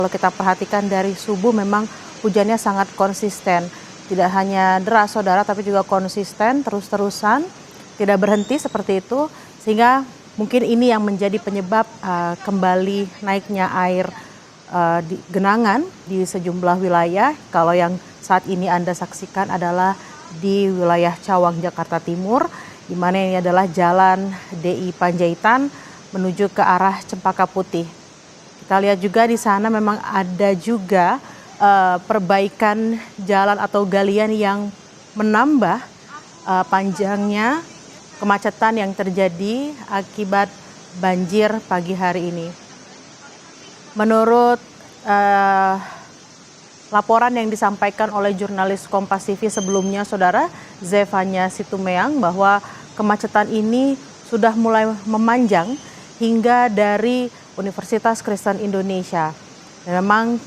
Kalau kita perhatikan dari subuh memang hujannya sangat konsisten. Tidak hanya deras saudara tapi juga konsisten terus-terusan, tidak berhenti seperti itu. Sehingga mungkin ini yang menjadi penyebab kembali naiknya air di genangan di sejumlah wilayah. Kalau yang saat ini Anda saksikan adalah di wilayah Cawang, Jakarta Timur, di mana ini adalah Jalan DI Panjaitan menuju ke arah Cempaka Putih. Kita lihat juga di sana memang ada juga perbaikan jalan atau galian yang menambah panjangnya kemacetan yang terjadi akibat banjir pagi hari ini. Menurut laporan yang disampaikan oleh jurnalis Kompas TV sebelumnya, saudara Zefanya Situmeang, bahwa kemacetan ini sudah mulai memanjang hingga dari Universitas Kristen Indonesia. Dan memang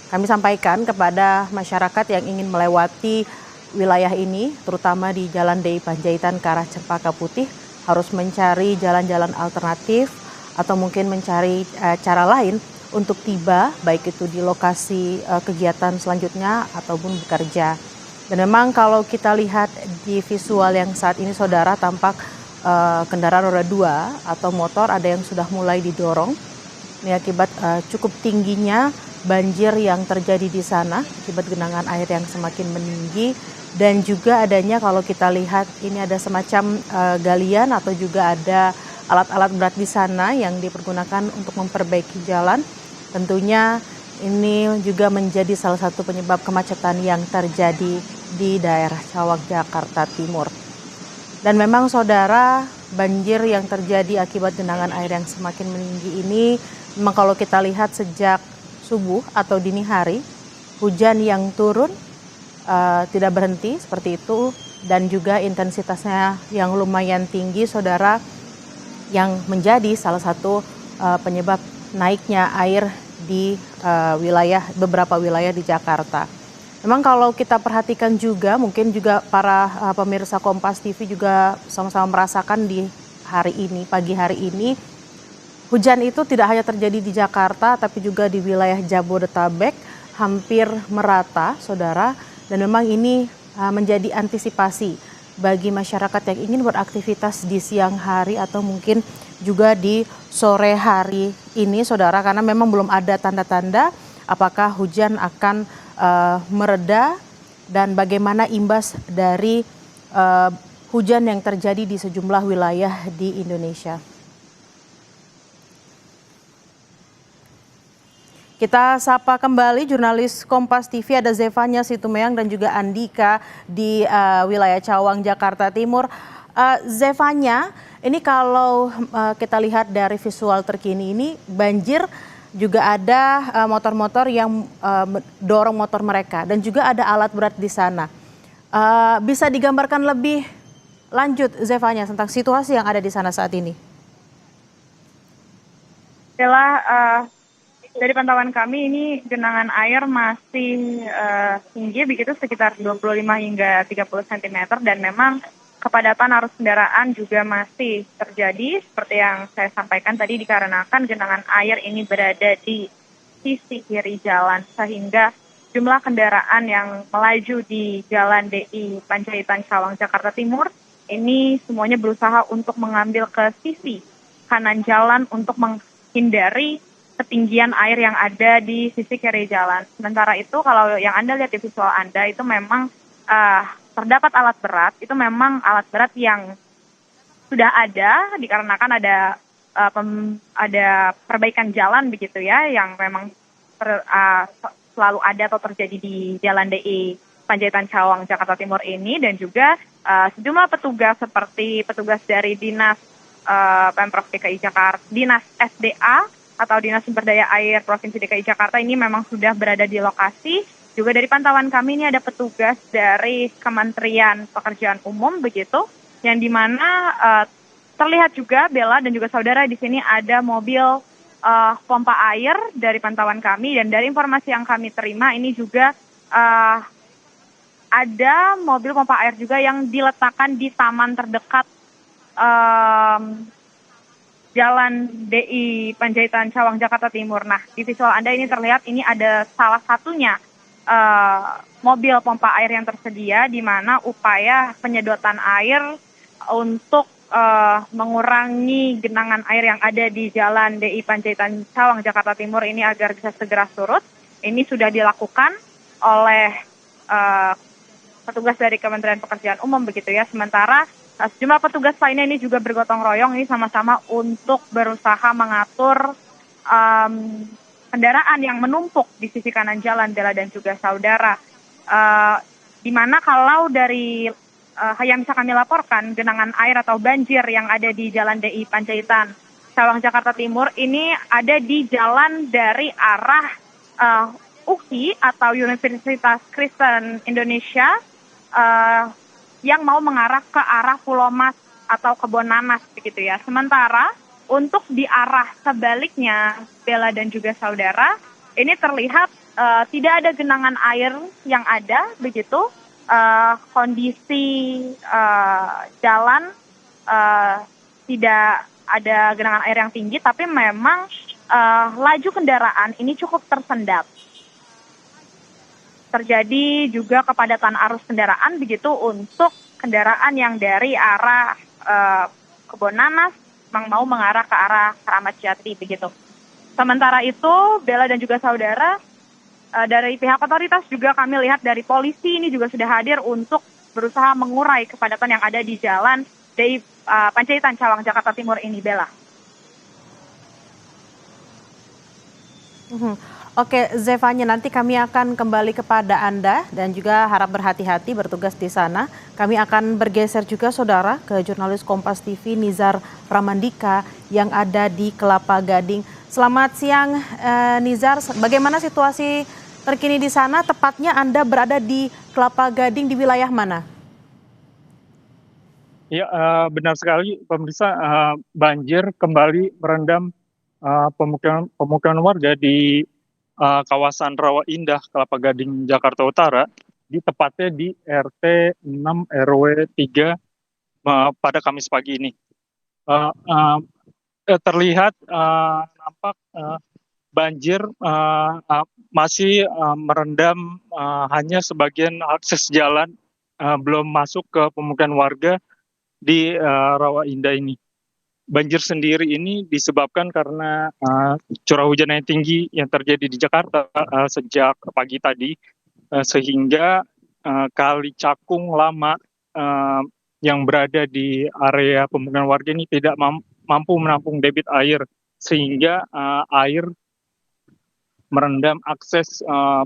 kami sampaikan kepada masyarakat yang ingin melewati wilayah ini, terutama di Jalan DI Panjaitan ke arah Cempaka Putih, harus mencari jalan-jalan alternatif atau mungkin mencari cara lain untuk tiba, baik itu di lokasi kegiatan selanjutnya ataupun bekerja. Dan memang kalau kita lihat di visual yang saat ini saudara, tampak kendaraan roda 2 atau motor ada yang sudah mulai didorong. Ini akibat cukup tingginya banjir yang terjadi di sana akibat genangan air yang semakin meninggi, dan juga adanya kalau kita lihat ini ada semacam galian atau juga ada alat-alat berat di sana yang dipergunakan untuk memperbaiki jalan. Tentunya ini juga menjadi salah satu penyebab kemacetan yang terjadi di daerah Cawang, Jakarta Timur. Dan memang saudara, banjir yang terjadi akibat genangan air yang semakin meninggi ini, memang kalau kita lihat sejak subuh atau dini hari, hujan yang turun tidak berhenti seperti itu, dan juga intensitasnya yang lumayan tinggi saudara, yang menjadi salah satu penyebab naiknya air di beberapa wilayah di Jakarta. Memang kalau kita perhatikan juga, mungkin juga para pemirsa Kompas TV juga sama-sama merasakan di hari ini, pagi hari ini, hujan itu tidak hanya terjadi di Jakarta, tapi juga di wilayah Jabodetabek, hampir merata, saudara. Dan memang ini menjadi antisipasi bagi masyarakat yang ingin beraktivitas di siang hari atau mungkin juga di sore hari ini, saudara, karena memang belum ada tanda-tanda apakah hujan akan mereda dan bagaimana imbas dari hujan yang terjadi di sejumlah wilayah di Indonesia. Kita sapa kembali jurnalis Kompas TV, ada Zefanya Situmeang dan juga Andika di wilayah Cawang, Jakarta Timur. Zefanya, ini kalau kita lihat dari visual terkini ini, banjir juga ada motor-motor yang dorong motor mereka dan juga ada alat berat di sana. Bisa digambarkan lebih lanjut Zefanya tentang situasi yang ada di sana saat ini? Dari pantauan kami ini genangan air masih tinggi begitu, sekitar 25 hingga 30 cm, dan memang kepadatan arus kendaraan juga masih terjadi seperti yang saya sampaikan tadi, dikarenakan genangan air ini berada di sisi kiri jalan, sehingga jumlah kendaraan yang melaju di Jalan DI Panjaitan Cawang, Jakarta Timur ini semuanya berusaha untuk mengambil ke sisi kanan jalan untuk menghindari ketinggian air yang ada di sisi kiri jalan. Sementara itu kalau yang Anda lihat di visual Anda itu memang terdapat alat berat, itu memang alat berat yang sudah ada dikarenakan ada perbaikan jalan begitu ya, yang memang selalu ada atau terjadi di Jalan DI Panjaitan Cawang, Jakarta Timur ini, dan juga sejumlah petugas seperti petugas dari Dinas Pemprov DKI Jakarta, Dinas SDA atau Dinas Sumber Daya Air Provinsi DKI Jakarta ini memang sudah berada di lokasi. Juga dari pantauan kami ini ada petugas dari Kementerian Pekerjaan Umum begitu, yang dimana terlihat juga Bella dan juga saudara di sini ada mobil pompa air dari pantauan kami, dan dari informasi yang kami terima ini juga ada mobil pompa air juga yang diletakkan di taman terdekat Jalan DI Panjaitan Cawang Jakarta Timur. Nah, di visual Anda ini terlihat ini ada salah satunya mobil pompa air yang tersedia, di mana upaya penyedotan air untuk mengurangi genangan air yang ada di Jalan DI Panjaitan Cawang Jakarta Timur ini agar bisa segera surut. Ini sudah dilakukan oleh petugas dari Kementerian Pekerjaan Umum begitu ya. Sementara sejumlah petugas lainnya ini juga bergotong royong ini sama-sama untuk berusaha mengatur kendaraan yang menumpuk di sisi kanan jalan, Bella dan juga saudara. Di mana kalau dari yang bisa kami laporkan, genangan air atau banjir yang ada di Jalan DI Panjaitan Cawang Jakarta Timur ini ada di jalan dari arah UKI atau Universitas Kristen Indonesia yang mau mengarah ke arah Pulau Mas atau Kebon Nanas begitu ya. Sementara untuk di arah sebaliknya, Bella dan juga saudara, ini terlihat tidak ada genangan air yang ada begitu. Kondisi jalan tidak ada genangan air yang tinggi, tapi memang laju kendaraan ini cukup tersendat. Terjadi juga kepadatan arus kendaraan begitu untuk kendaraan yang dari arah Kebon Nanas mau mengarah ke arah Keramat Jati begitu. Sementara itu, Bella dan juga saudara, dari pihak otoritas juga kami lihat dari polisi ini juga sudah hadir untuk berusaha mengurai kepadatan yang ada di jalan DI Panjaitan Cawang Jakarta Timur ini, Bella. Oke, Zevanya, nanti kami akan kembali kepada Anda dan juga harap berhati-hati bertugas di sana. Kami akan bergeser juga, saudara, ke jurnalis Kompas TV Nizar Pramandika yang ada di Kelapa Gading. Selamat siang, Nizar. Bagaimana situasi terkini di sana? Tepatnya Anda berada di Kelapa Gading di wilayah mana? Ya, benar sekali, pemirsa. Banjir kembali merendam pemukiman warga di kawasan Rawa Indah, Kelapa Gading, Jakarta Utara, tepatnya di RT 6 RW 3 pada Kamis pagi ini. Terlihat nampak banjir masih merendam hanya sebagian akses jalan, belum masuk ke pemukiman warga di Rawa Indah ini. Banjir sendiri ini disebabkan karena curah hujan yang tinggi yang terjadi di Jakarta sejak pagi tadi, sehingga Kali Cakung Lama yang berada di area pemukiman warga ini tidak mampu menampung debit air, sehingga air merendam akses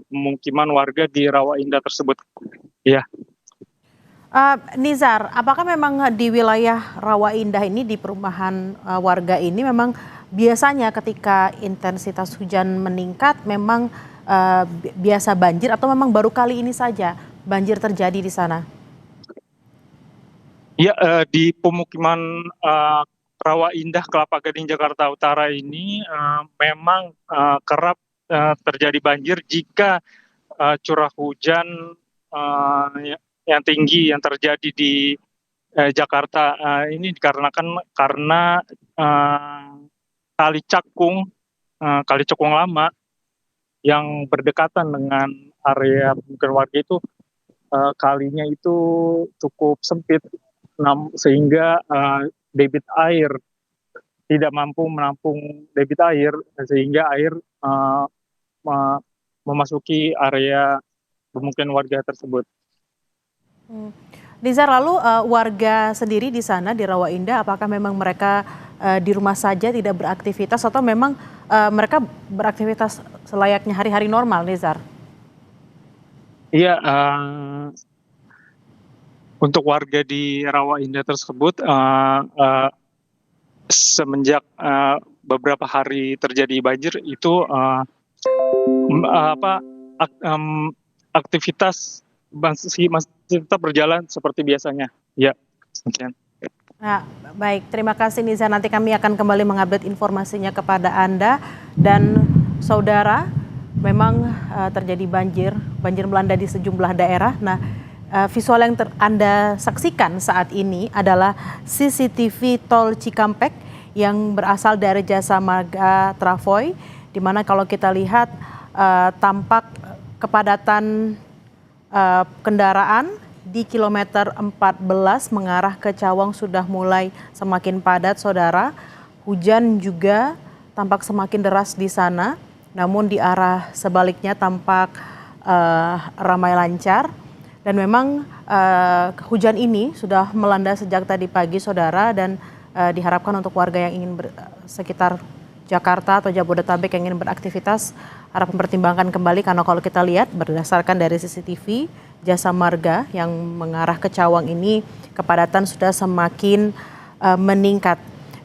pemukiman warga di Rawa Indah tersebut. Ya. Nizar, apakah memang di wilayah Rawa Indah ini, di perumahan warga ini, memang biasanya ketika intensitas hujan meningkat memang biasa banjir, atau memang baru kali ini saja banjir terjadi di sana? Ya, di pemukiman Rawa Indah, Kelapa Gading, Jakarta Utara ini memang kerap terjadi banjir jika curah hujan yang tinggi yang terjadi di Jakarta ini dikarenakan karena Kali Cakung Lama yang berdekatan dengan area pemukiman warga itu, kalinya itu cukup sempit, sehingga debit air tidak mampu menampung debit air, sehingga air memasuki area pemukiman warga tersebut. Nizar, lalu warga sendiri di sana di Rawa Indah, apakah memang mereka di rumah saja tidak beraktivitas, atau memang mereka beraktivitas selayaknya hari-hari normal, Nizar? Iya, untuk warga di Rawa Indah tersebut, semenjak beberapa hari terjadi banjir itu aktivitas masih tetap berjalan seperti biasanya. Ya, sekian. Nah, baik, terima kasih Nizar. Nanti kami akan kembali mengupdate informasinya kepada Anda dan saudara. Memang terjadi banjir melanda di sejumlah daerah. Nah, visual yang Anda saksikan saat ini adalah CCTV Tol Cikampek yang berasal dari Jasa Marga Travoy, di mana kalau kita lihat tampak kepadatan kendaraan di kilometer 14 mengarah ke Cawang sudah mulai semakin padat, saudara. Hujan juga tampak semakin deras di sana, namun di arah sebaliknya tampak ramai lancar. Dan memang hujan ini sudah melanda sejak tadi pagi, saudara, dan diharapkan untuk warga yang ingin sekitar Jakarta atau Jabodetabek yang ingin beraktivitas harap mempertimbangkan kembali, karena kalau kita lihat berdasarkan dari CCTV Jasa Marga yang mengarah ke Cawang ini kepadatan sudah semakin meningkat.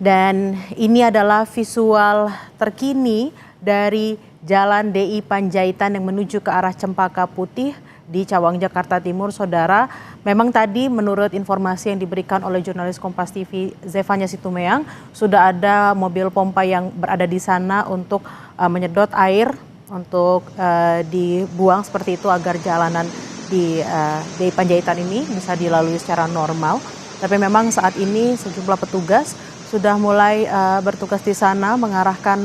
Dan ini adalah visual terkini dari Jalan DI Panjaitan yang menuju ke arah Cempaka Putih di Cawang, Jakarta Timur, saudara. Memang tadi menurut informasi yang diberikan oleh jurnalis Kompas TV Zefanya Situmeang, sudah ada mobil pompa yang berada di sana untuk menyedot air untuk dibuang seperti itu agar jalanan di DI Panjaitan ini bisa dilalui secara normal. Tapi memang saat ini sejumlah petugas sudah mulai bertugas di sana mengarahkan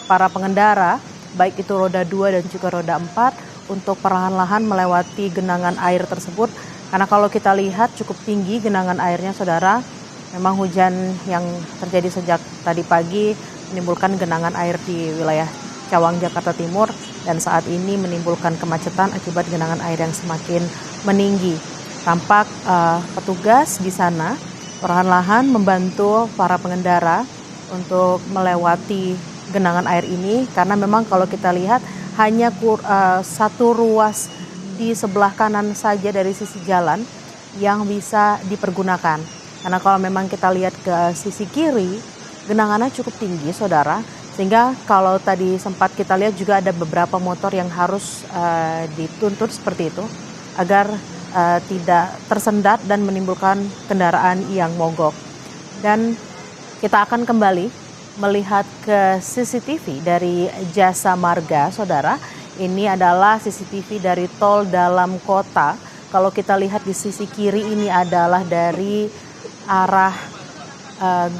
para pengendara, baik itu roda 2 dan juga roda 4, untuk perlahan-lahan melewati genangan air tersebut. Karena kalau kita lihat cukup tinggi genangan airnya, saudara. Memang hujan yang terjadi sejak tadi pagi menimbulkan genangan air di wilayah Cawang, Jakarta Timur, dan saat ini menimbulkan kemacetan akibat genangan air yang semakin meninggi. Tampak petugas di sana perlahan-lahan membantu para pengendara untuk melewati genangan air ini, karena memang kalau kita lihat hanya satu ruas di sebelah kanan saja dari sisi jalan yang bisa dipergunakan. Karena kalau memang kita lihat ke sisi kiri, genangannya cukup tinggi, saudara. Sehingga kalau tadi sempat kita lihat juga ada beberapa motor yang harus dituntut seperti itu agar tidak tersendat dan menimbulkan kendaraan yang mogok. Dan kita akan kembali melihat ke CCTV dari Jasa Marga, saudara. Ini adalah CCTV dari tol dalam kota. Kalau kita lihat di sisi kiri ini adalah dari arah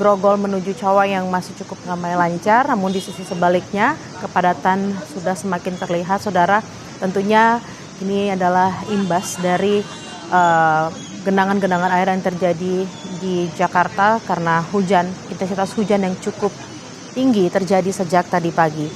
Grogol menuju Cawang yang masih cukup ramai lancar. Namun di sisi sebaliknya kepadatan sudah semakin terlihat, saudara. Tentunya ini adalah imbas dari genangan-genangan air yang terjadi di Jakarta karena intensitas hujan yang cukup tinggi terjadi sejak tadi pagi.